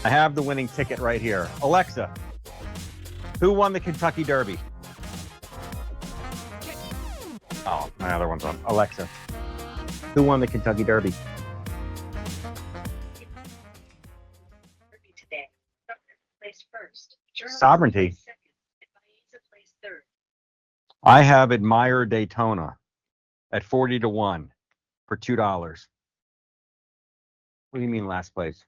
I have the winning ticket right here. Alexa, who won the Kentucky Derby? Oh, my other one's on. Alexa, who won the Kentucky Derby? Today. Placed first. Sovereignty. Second. Placed third. I have Admire Daytona at 40-1 for $2. What do you mean last place?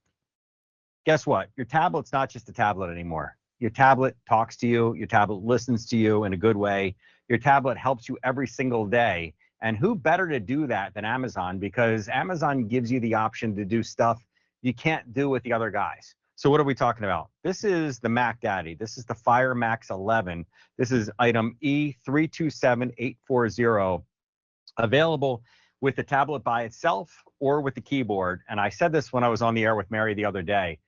Guess what? Your tablet's not just a tablet anymore. Your tablet talks to you. Your tablet listens to you in a good way. Your tablet helps you every single day. And who better to do that than Amazon? Because Amazon gives you the option to do stuff you can't do with the other guys. So what are we talking about? This is the Mac Daddy. This is the Fire Max 11. This is item E327840, available with the tablet by itself or with the keyboard. And I said this when I was on the air with Mary the other day.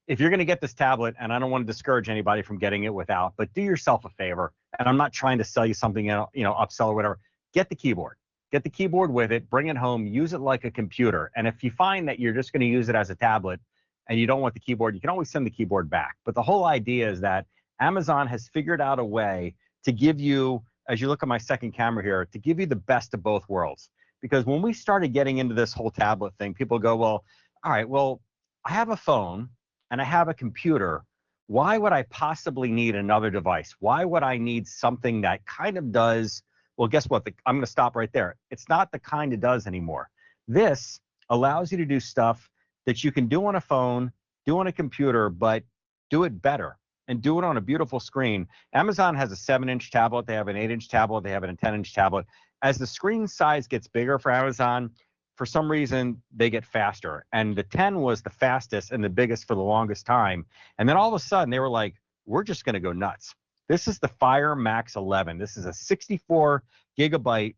If you're going to get this tablet, and I don't want to discourage anybody from getting it without, but do yourself a favor. And I'm not trying to sell you something, upsell or whatever. Get the keyboard. Get the keyboard with it. Bring it home. Use it like a computer. And if you find that you're just going to use it as a tablet and you don't want the keyboard, you can always send the keyboard back. But the whole idea is that Amazon has figured out a way to give you, as you look at my second camera here, to give you the best of both worlds. Because when we started getting into this whole tablet thing, people go, well, all right, well, I have a phone and I have a computer. Why would I possibly need another device? Why would I need something that kind of does, well, guess what? I'm going to stop right there. It's not the kind it does anymore. This allows you to do stuff that you can do on a phone, do on a computer, but do it better and do it on a beautiful screen. Amazon has a 7-inch tablet. They have an 8-inch tablet. They have a 10-inch tablet. As the screen size gets bigger for Amazon, for some reason, they get faster. And the 10 was the fastest and the biggest for the longest time. And then all of a sudden, they were like, we're just going to go nuts. This is the Fire Max 11. This is a 64 gigabyte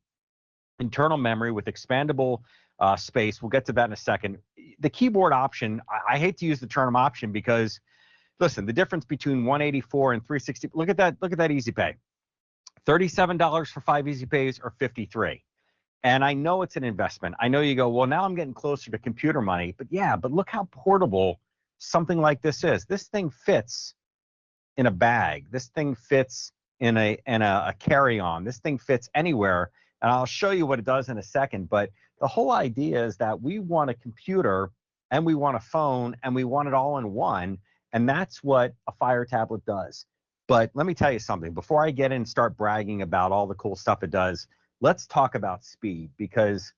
internal memory with expandable space. We'll get to that in a second. The keyboard option, I hate to use the term option because, listen, the difference between 184 and 360, look at that Easy Pay. $37 for 5 Easy Pays or $53. And I know it's an investment. I know you go, well, now I'm getting closer to computer money. But yeah, but look how portable something like this is. This thing fits in a bag. This thing fits in a carry-on. This thing fits anywhere. And I'll show you what it does in a second. But the whole idea is that we want a computer and we want a phone and we want it all in one. And that's what a Fire tablet does. But let me tell you something. Before I get in and start bragging about all the cool stuff it does, let's talk about speed, because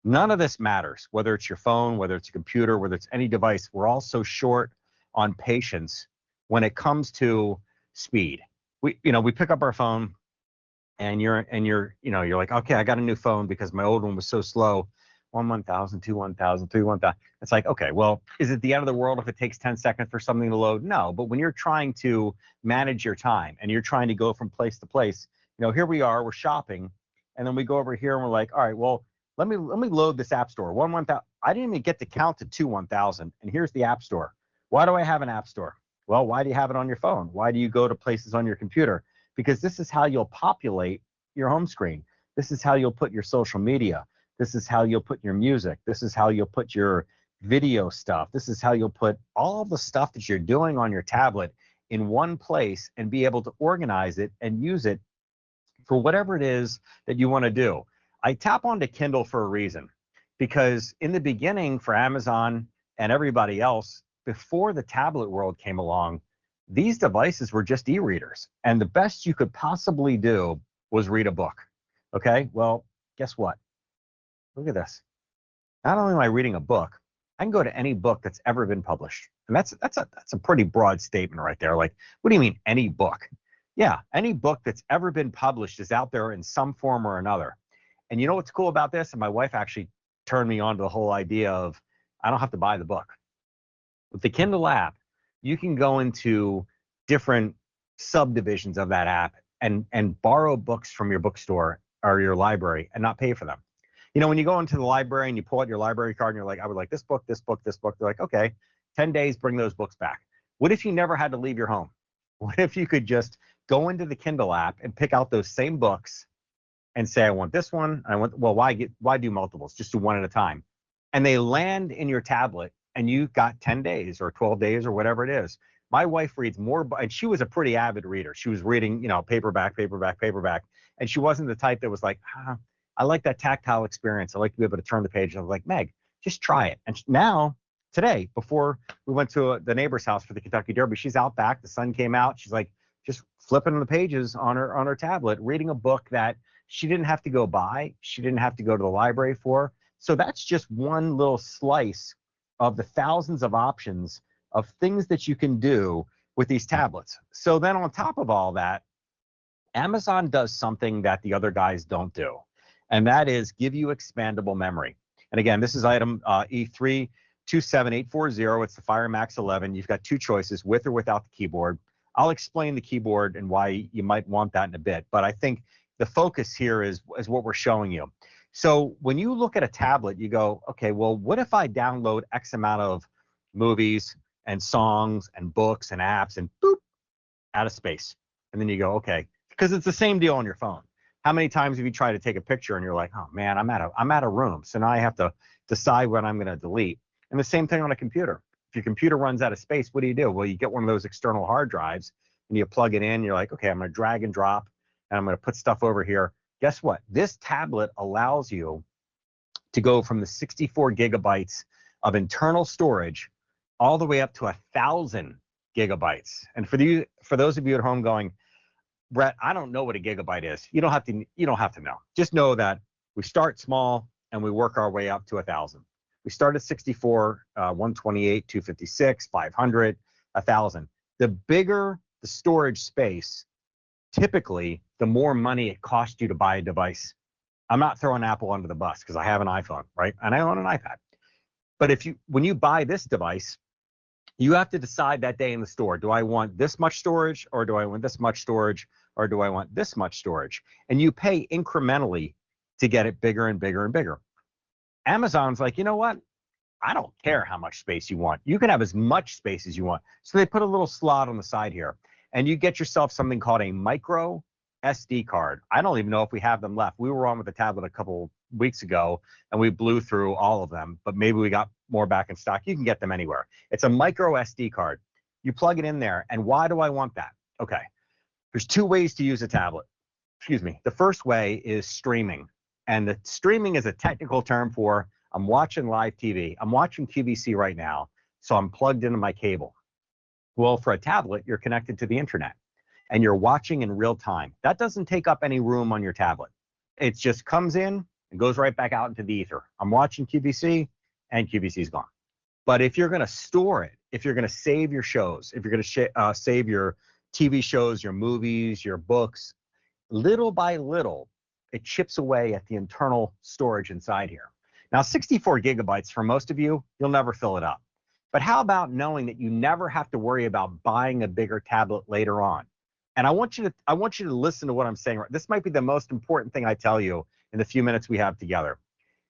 none of this matters, whether it's your phone, whether it's a computer, whether it's any device. We're all so short on patience when it comes to speed. We pick up our phone and you're like, okay, I got a new phone because my old one was so slow. 1,000, 2, 1,000, 3, 1,000. It's like, okay, well, is it the end of the world if it takes 10 seconds for something to load? No, but when you're trying to manage your time and you're trying to go from place to place, here we are, we're shopping, and then we go over here and we're like, all right, well, let me load this app store. 1,000. I didn't even get to count to 2, 1,000, and here's the app store. Why do I have an app store? Well, why do you have it on your phone? Why do you go to places on your computer? Because this is how you'll populate your home screen. This is how you'll put your social media. This is how you'll put your music. This is how you'll put your video stuff. This is how you'll put all the stuff that you're doing on your tablet in one place and be able to organize it and use it for whatever it is that you want to do. I tap onto Kindle for a reason, because in the beginning for Amazon and everybody else, before the tablet world came along, these devices were just e-readers. And the best you could possibly do was read a book. Okay, well, guess what? Look at this. Not only am I reading a book, I can go to any book that's ever been published. And that's a pretty broad statement right there. Like, what do you mean any book? Yeah, any book that's ever been published is out there in some form or another. And you know what's cool about this? And my wife actually turned me on to the whole idea of I don't have to buy the book. With the Kindle app, you can go into different subdivisions of that app and borrow books from your bookstore or your library and not pay for them. When you go into the library and you pull out your library card and you're like, I would like this book, this book, this book. They're like, okay, 10 days, bring those books back. What if you never had to leave your home? What if you could just go into the Kindle app and pick out those same books and say, I want this one. Why do multiples? Just do one at a time. And they land in your tablet and you got 10 days or 12 days or whatever it is. My wife reads more, and she was a pretty avid reader. She was reading, paperback, paperback, paperback. And she wasn't the type that was like, I like that tactile experience. I like to be able to turn the page. And I was like, Meg, just try it. And now, today, before we went to the neighbor's house for the Kentucky Derby, she's out back. The sun came out. She's like just flipping the pages on her tablet, reading a book that she didn't have to go buy. She didn't have to go to the library for. So that's just one little slice of the thousands of options of things that you can do with these tablets. So then on top of all that, Amazon does something that the other guys don't do, and that is give you expandable memory. And again, this is item E327840. It's the Fire Max 11. You've got two choices, with or without the keyboard. I'll explain the keyboard and why you might want that in a bit, but I think the focus here is what we're showing you. So when you look at a tablet, you go, okay, well, what if I download X amount of movies and songs and books and apps and boop, out of space? And then you go, okay, because it's the same deal on your phone. How many times have you tried to take a picture and you're like, oh man, I'm out of room. So now I have to decide what I'm going to delete. And the same thing on a computer. If your computer runs out of space, what do? Well, you get one of those external hard drives and you plug it in. You're like, okay, I'm going to drag and drop and I'm going to put stuff over here. Guess what? This tablet allows you to go from the 64 gigabytes of internal storage all the way up to 1,000 gigabytes. And for those of you at home going, Brett, I don't know what a gigabyte is. You don't have to know. Just know that we start small and we work our way up to 1,000. We start at 64, 128, 256, 500, 1,000. The bigger the storage space, typically, the more money it costs you to buy a device. I'm not throwing Apple under the bus because I have an iPhone, right? And I own an iPad. But when you buy this device, you have to decide that day in the store, do I want this much storage, or do I want this much storage, or do I want this much storage? And you pay incrementally to get it bigger and bigger and bigger. Amazon's like, you know what? I don't care how much space you want. You can have as much space as you want. So they put a little slot on the side here, and you get yourself something called a micro SD card. I don't even know if we have them left. We were on with the tablet a couple weeks ago, and we blew through all of them, but maybe we got more back in stock. You can get them anywhere. It's a micro SD card. You plug it in there, and why do I want that? Okay, there's two ways to use a tablet. Excuse me. The first way is streaming, and the streaming is a technical term for I'm watching live TV. I'm watching QVC right now, so I'm plugged into my cable. Well, for a tablet, you're connected to the internet, and you're watching in real time. That doesn't take up any room on your tablet. It just comes in and goes right back out into the ether. I'm watching QVC, and QVC's gone. But if you're going to store it, if you're going to save your shows, if you're going to save your TV shows, your movies, your books, little by little, it chips away at the internal storage inside here. Now, 64 gigabytes for most of you, you'll never fill it up. But how about knowing that you never have to worry about buying a bigger tablet later on? And I want you to listen to what I'm saying. This might be the most important thing I tell you in the few minutes we have together.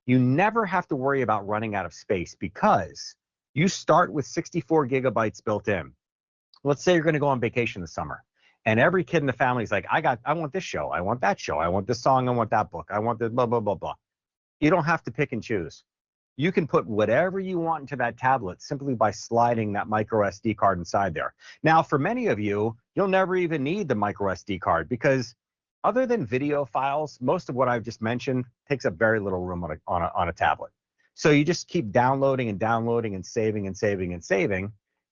You never have to worry about running out of space because you start with 64 gigabytes built in. Let's say you're going to go on vacation this summer, and every kid in the family is like, I want this show, I want that show, I want this song, I want that book, I want this blah, blah, blah, blah. You don't have to pick and choose. You can put whatever you want into that tablet simply by sliding that micro SD card inside there. Now, for many of you, you'll never even need the micro SD card because other than video files, most of what I've just mentioned takes up very little room on a tablet. So you just keep downloading and downloading and saving and saving and saving,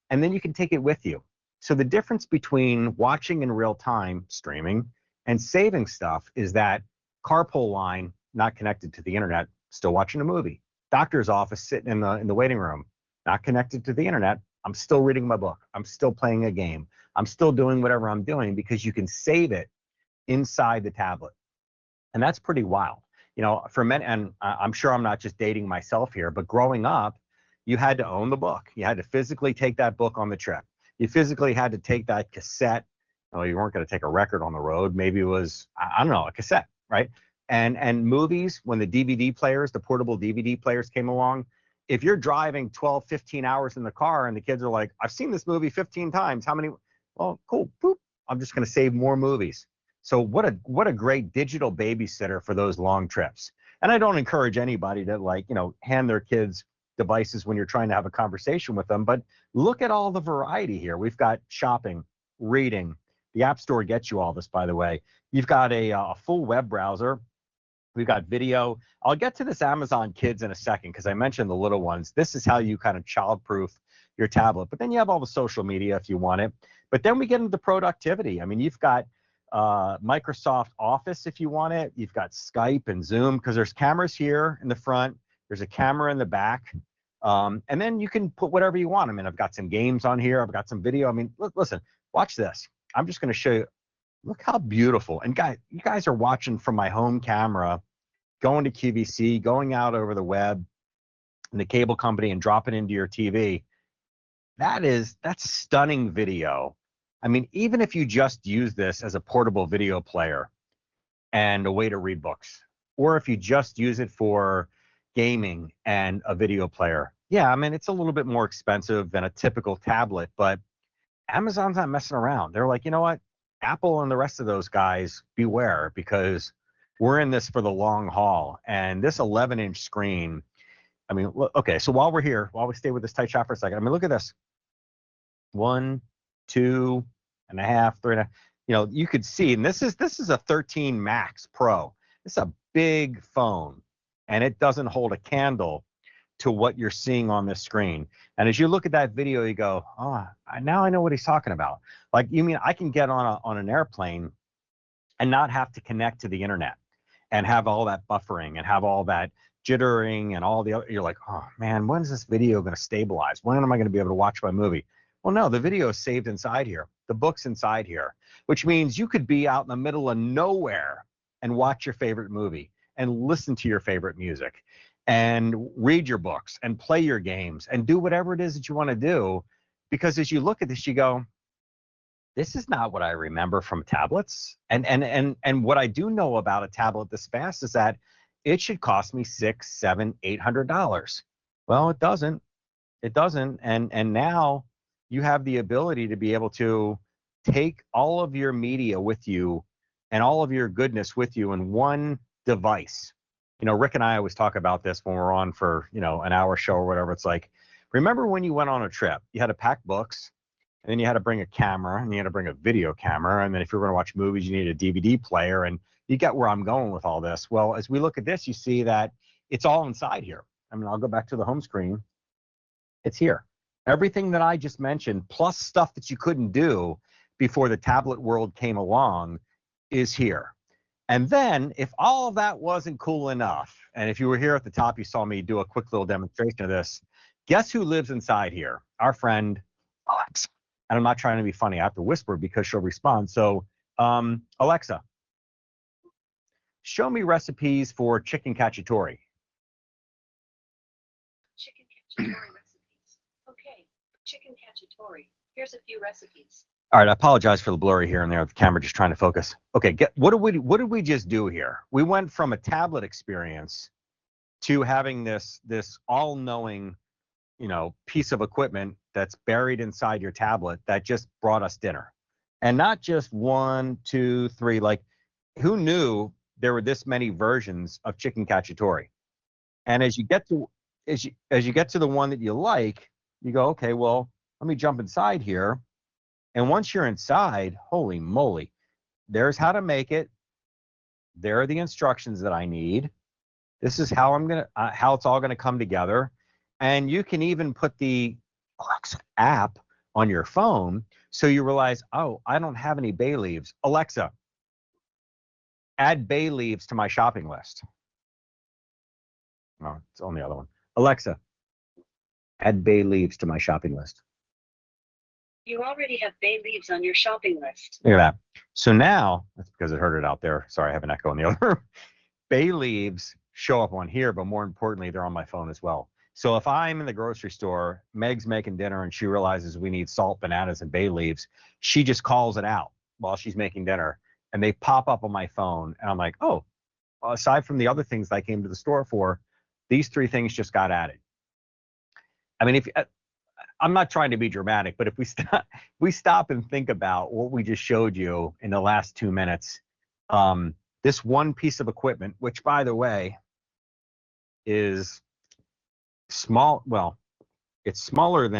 and then you can take it with you. So the difference between watching in real time, streaming, and saving stuff is that carpool line, not connected to the internet, still watching a movie. Doctor's office, sitting in the waiting room, not connected to the internet. I'm still reading my book. I'm still playing a game. I'm still doing whatever I'm doing because you can save it inside the tablet. And that's pretty wild. You know, for men, and I'm sure I'm not just dating myself here, but growing up, you had to own the book. You had to physically take that book on the trip. You physically had to take that cassette. Well, you weren't going to take a record on the road. Maybe it was, I don't know, a cassette, right? And movies, when the DVD players, the portable DVD players came along, if you're driving 12, 15 hours in the car and the kids are like, I've seen this movie 15 times. How many? Well, cool. Boop. I'm just going to save more movies. So what a great digital babysitter for those long trips. And I don't encourage anybody to hand their kids devices when you're trying to have a conversation with them. But look at all the variety here. We've got shopping, reading. The App Store gets you all this, by the way. You've got a full web browser. We've got video. I'll get to this Amazon Kids in a second because I mentioned the little ones. This is how you kind of child-proof your tablet. But then you have all the social media if you want it. But then we get into productivity. I mean, you've got Microsoft Office if you want it. You've got Skype and Zoom because there's cameras here in the front. There's a camera in the back. And then you can put whatever you want. I mean, I've got some games on here. I've got some video. I mean, listen, watch this. I'm just going to show you. Look how beautiful. And guys, you guys are watching from my home camera, going to QVC, going out over the web and the cable company and dropping into your TV. That's stunning video. I mean, even if you just use this as a portable video player and a way to read books, or if you just use it for gaming and a video player, yeah, I mean, it's a little bit more expensive than a typical tablet, but Amazon's not messing around. They're like, you know what? Apple and the rest of those guys, beware, because we're in this for the long haul. And this 11-inch screen, I mean, look, okay, so while we're here, while we stay with this tight shot for a second, I mean, look at this. 1, 2.5, 3.5. You know, you could see, and this is a 13 Max Pro. It's a big phone, and it doesn't hold a candle to what you're seeing on this screen. And as you look at that video, you go, oh, now I know what he's talking about. Like, you mean I can get on an airplane and not have to connect to the internet and have all that buffering and have all that jittering and all the other, you're like, oh man, when's this video going to stabilize? When am I going to be able to watch my movie? Well, no, the video is saved inside here. The book's inside here, which means you could be out in the middle of nowhere and watch your favorite movie and listen to your favorite music and read your books and play your games and do whatever it is that you want to do. Because as you look at this, you go, this is not what I remember from tablets. And what I do know about a tablet this fast is that it should cost me $600, $700, $800. Well, it doesn't. It doesn't. And now you have the ability to be able to take all of your media with you and all of your goodness with you in one device. You know, Rick and I always talk about this when we're on for, you know, an hour show or whatever. It's like, remember when you went on a trip, you had to pack books, and then you had to bring a camera, and you had to bring a video camera. And then if you were going to watch movies, you needed a DVD player. And you get where I'm going with all this. Well, as we look at this, you see that it's all inside here. I mean, I'll go back to the home screen. It's here. Everything that I just mentioned, plus stuff that you couldn't do before the tablet world came along, is here. And then if all of that wasn't cool enough, and if you were here at the top, you saw me do a quick little demonstration of this. Guess who lives inside here? Our friend Alexa. And I'm not trying to be funny. I have to whisper because she'll respond. So Alexa, show me recipes for chicken cacciatore. Chicken cacciatore recipes. Okay, chicken cacciatore. Here's a few recipes. All right, I apologize for the blurry here and there. The camera just trying to focus. Okay, what did we just do here? We went from a tablet experience to having this all-knowing, you know, piece of equipment that's buried inside your tablet that just brought us dinner. And not just 1, 2, 3. Like, who knew there were this many versions of chicken cacciatore? And as you get to the one that you like, you go, okay, well, let me jump inside here. And once you're inside, holy moly, there's how to make it. There are the instructions that I need. This is how how it's all gonna come together. And you can even put the Alexa app on your phone, so you realize, oh, I don't have any bay leaves. Alexa, add bay leaves to my shopping list. No, it's on the other one. Alexa, add bay leaves to my shopping list. You already have bay leaves on your shopping list. Look at that. So now, that's because it heard it out there. Sorry, I have an echo in the other room. Bay leaves show up on here, but more importantly, they're on my phone as well. So if I'm in the grocery store, Meg's making dinner and she realizes we need salt, bananas, and bay leaves, she just calls it out while she's making dinner, and they pop up on my phone. And I'm like, oh, aside from the other things I came to the store for, these 3 things just got added. I mean, I'm not trying to be dramatic, but if we stop and think about what we just showed you in the last 2 minutes, this one piece of equipment, which by the way is small. Well, it's smaller than